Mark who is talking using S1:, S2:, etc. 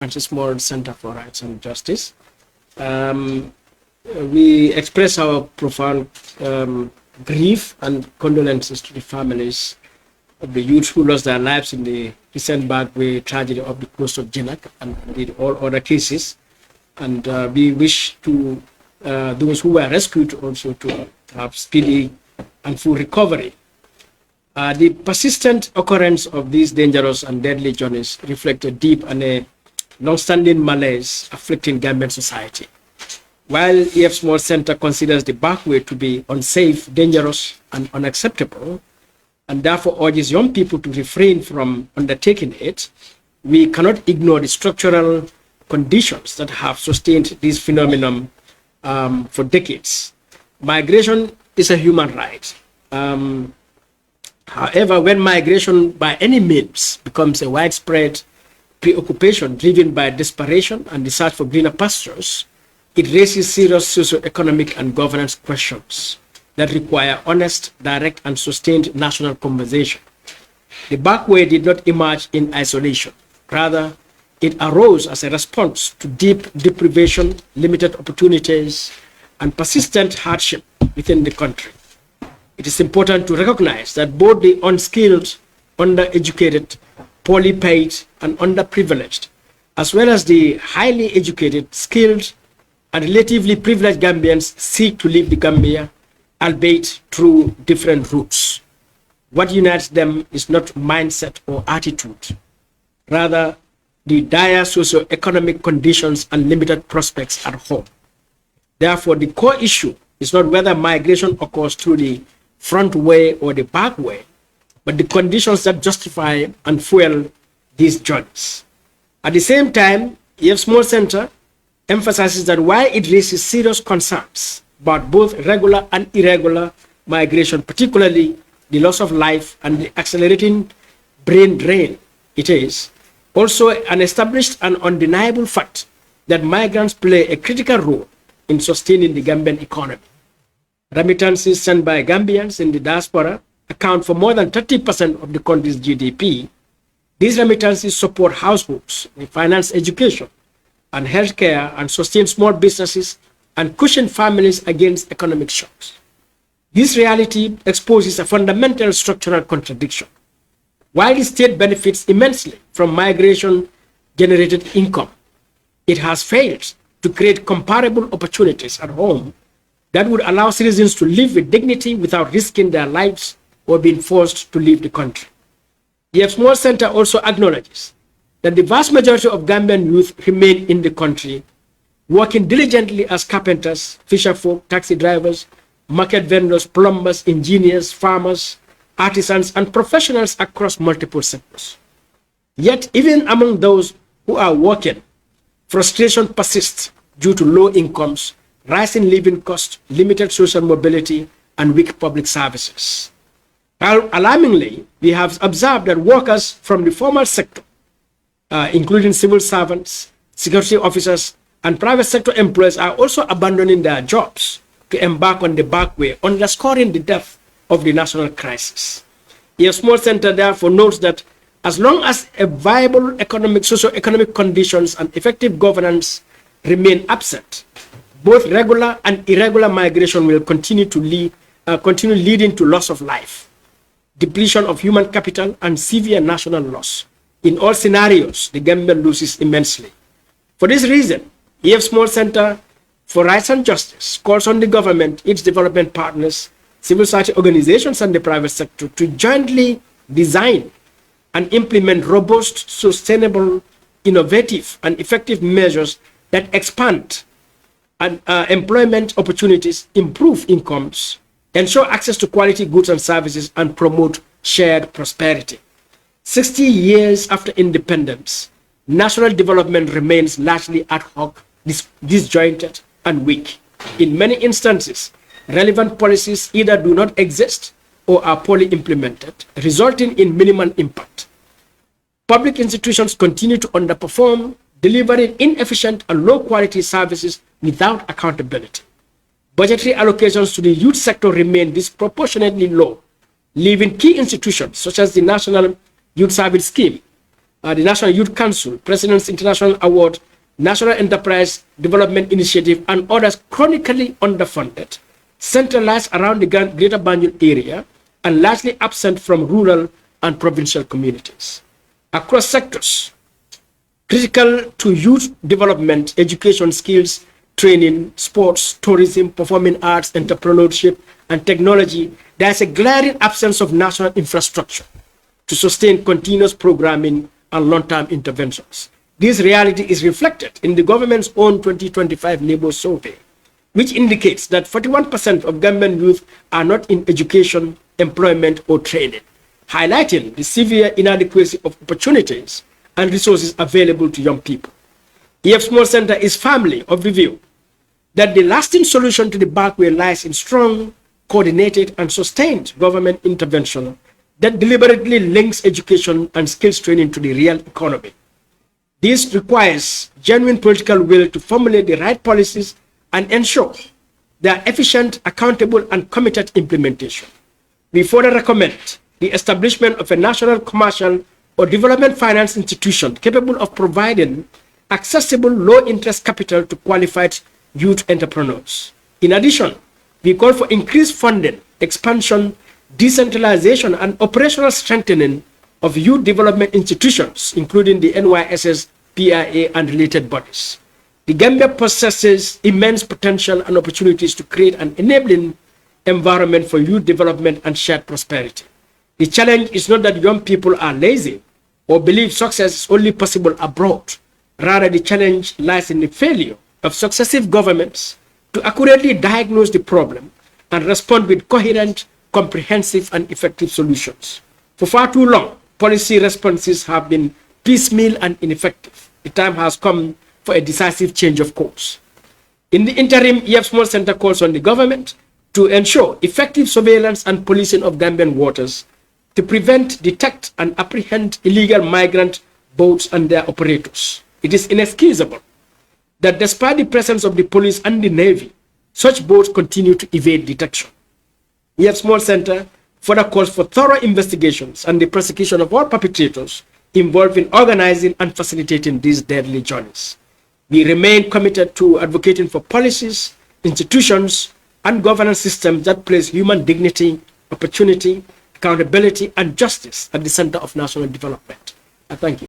S1: Francis Moore Center for Rights and Justice. We express our profound grief and condolences to the families of the youths who lost their lives in the recent Bagwe tragedy of the coast of Jinak and indeed all other cases. And we wish to those who were rescued also to have speedy and full recovery. The persistent occurrence of these dangerous and deadly journeys reflect a deep and a long-standing malaise afflicting Gambian society. While EF Small Center considers the Bagwe to be unsafe, dangerous, and unacceptable, and therefore urges young people to refrain from undertaking it, we cannot ignore the structural conditions that have sustained this phenomenon for decades. Migration is a human right. However, when migration by any means becomes a widespread preoccupation driven by desperation and the search for greener pastures, it raises serious socio-economic and governance questions that require honest, direct, and sustained national conversation. The Bagwe did not emerge in isolation. Rather, it arose as a response to deep deprivation, limited opportunities, and persistent hardship within the country. It is important to recognize that both the unskilled, undereducated, poorly paid, and underprivileged, as well as the highly educated, skilled, and relatively privileged Gambians seek to leave the Gambia, albeit through different routes. What unites them is not mindset or attitude, rather the dire socio-economic conditions and limited prospects at home. Therefore, the core issue is not whether migration occurs through the front way or the back way, but the conditions that justify and fuel these journeys. At the same time, EF Small Center emphasizes that while it raises serious concerns about both regular and irregular migration, particularly the loss of life and the accelerating brain drain, it is also an established and undeniable fact that migrants play a critical role in sustaining the Gambian economy. Remittances sent by Gambians in the diaspora account for more than 30% of the country's GDP. These remittances support households, finance education, and healthcare, and sustain small businesses and cushion families against economic shocks. This reality exposes a fundamental structural contradiction. While the state benefits immensely from migration-generated income, it has failed to create comparable opportunities at home that would allow citizens to live with dignity without risking their lives or being forced to leave the country. The Small Center also acknowledges that the vast majority of Gambian youth remain in the country, working diligently as carpenters, fisherfolk, taxi drivers, market vendors, plumbers, engineers, farmers, artisans, and professionals across multiple sectors. Yet, even among those who are working, frustration persists due to low incomes, rising living costs, limited social mobility, and weak public services. Alarmingly, we have observed that workers from the formal sector, including civil servants, security officers, and private sector employees, are also abandoning their jobs to embark on the back way, underscoring the depth of the national crisis. The Small Center therefore notes that as long as a viable socio-economic conditions and effective governance remain absent, both regular and irregular migration will continue leading to loss of life, depletion of human capital, and severe national loss. In all scenarios, the Gambia loses immensely. For this reason, EF Small Center for Rights and Justice calls on the government, its development partners, civil society organizations, and the private sector to jointly design and implement robust, sustainable, innovative, and effective measures that expand employment opportunities, improve incomes, ensure access to quality goods and services, and promote shared prosperity. 60 years after independence, national development remains largely ad hoc, disjointed, and weak. In many instances, relevant policies either do not exist or are poorly implemented, resulting in minimal impact. Public institutions continue to underperform, delivering inefficient and low-quality services without accountability. Budgetary allocations to the youth sector remain disproportionately low, leaving key institutions such as the National Youth Service Scheme the National Youth Council, President's International Award, National Enterprise Development Initiative, and others chronically underfunded, centralized around the Greater Banjul area, and largely absent from rural and provincial communities. Across sectors, critical to youth development, education, skills, training, sports, tourism, performing arts, entrepreneurship, and technology, there is a glaring absence of national infrastructure to sustain continuous programming and long-term interventions. This reality is reflected in the government's own 2025 Labour Survey, which indicates that 41% of Gambian youth are not in education, employment, or training, highlighting the severe inadequacy of opportunities and resources available to young people. EF Small Center is firmly of the view that the lasting solution to the backway lies in strong, coordinated, and sustained government intervention that deliberately links education and skills training to the real economy. This requires genuine political will to formulate the right policies and ensure their efficient, accountable, and committed implementation. We further recommend the establishment of a national commercial or development finance institution capable of providing accessible low-interest capital to qualified youth entrepreneurs. In addition, we call for increased funding, expansion, decentralization, and operational strengthening of youth development institutions, including the NYSS, PIA, and related bodies. The Gambia possesses immense potential and opportunities to create an enabling environment for youth development and shared prosperity. The challenge is not that young people are lazy or believe success is only possible abroad. Rather, the challenge lies in the failure of successive governments to accurately diagnose the problem and respond with coherent, comprehensive, and effective solutions. For far too long, policy responses have been piecemeal and ineffective. The time has come for a decisive change of course. In the interim, EF Small Center calls on the government to ensure effective surveillance and policing of Gambian waters to prevent, detect, and apprehend illegal migrant boats and their operators. It is inexcusable that despite the presence of the police and the Navy, such boats continue to evade detection. EF Small Center further calls for thorough investigations and the prosecution of all perpetrators involved in organizing and facilitating these deadly journeys. We remain committed to advocating for policies, institutions, and governance systems that place human dignity, opportunity, accountability, and justice at the center of national development. I thank you.